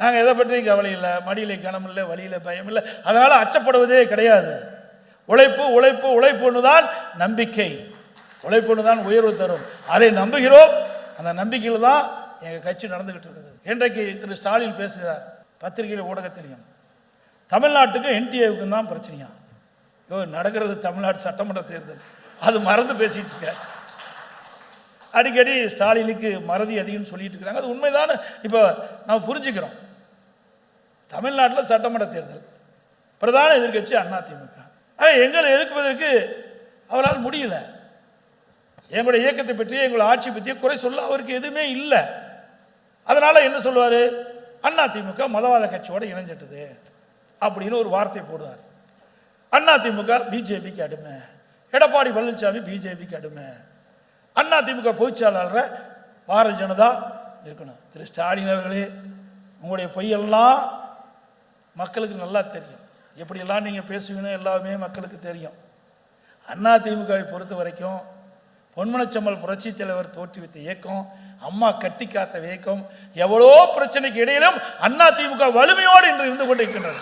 நாங்கள் எதை பற்றியும் கவலை இல்லை, மடியில் கனம் இல்லை, வழியில் பயம் இல்லை, அதனால் அச்சப்படுவதே கிடையாது. உழைப்பு உழைப்பு உழைப்பு தான் நம்பிக்கை, உழைப்பு தான் உயர்வு தரும், அதை நம்புகிறோம். அந்த நம்பிக்கையில் தான் எங்கள் கட்சி நடந்துகிட்டு இருக்குது. இன்றைக்கு திரு ஸ்டாலின் பேசுகிறார் பத்திரிகையில் ஊடகத்திலையும், தமிழ்நாட்டுக்கும் என்டிஏவுக்கும் தான் பிரச்சனையா. நடக்கிறது தமிழ்நாடு சட்டமன்ற தேர்தல், அது மறந்து பேசிட்டு இருக்கார். அடிக்கடி ஸ்டாலினுக்கு மறதி அதிகம்னு சொல்லிட்டு இருக்கிறாங்க. அது உண்மைதானே. இப்போ நம்ம புரிஞ்சுக்கிறோம், தமிழ்நாட்டில் சட்டமன்ற தேர்தல், பிரதான எதிர்கட்சி அதிமுக. எங்களை எதிர்ப்பதற்கு அவரால் முடியல. எங்களுடைய இயக்கத்தை பற்றிய எங்களுடைய ஆட்சி பற்றிய குறை சொல்ல அவருக்கு எதுவுமே இல்லை. அதனால என்ன சொல்லுவார், அதிமுக மதவாத கட்சியோட இணைஞ்சிட்டது அப்படின்னு ஒரு வார்த்தை போடுவார். அதிமுக பிஜேபிக்கு அடிமை, எடப்பாடி பழனிசாமி பிஜேபிக்கு அடிமை, அதிமுக பொதுச்செயலாளர் பாரதிய ஜனதா இருக்கணும். திரு ஸ்டாலின் அவர்களே, உங்களுடைய பொய்யெல்லாம் மக்களுக்கு நல்லா தெரியும். எப்படியெல்லாம் நீங்கள் பேசுவீங்கன்னு எல்லாமே மக்களுக்கு தெரியும். அதிமுகவை பொறுத்த வரைக்கும் பொன்மனச்செம்மல் புரட்சி தலைவர் தோற்றுவித்த இயக்கம், அம்மா கட்டி காத்த இயக்கம், எவ்வளோ பிரச்சனைக்கு இடையிலும் அதிமுக வலிமையோடு இன்று இருந்து கொண்டிருக்கின்றது.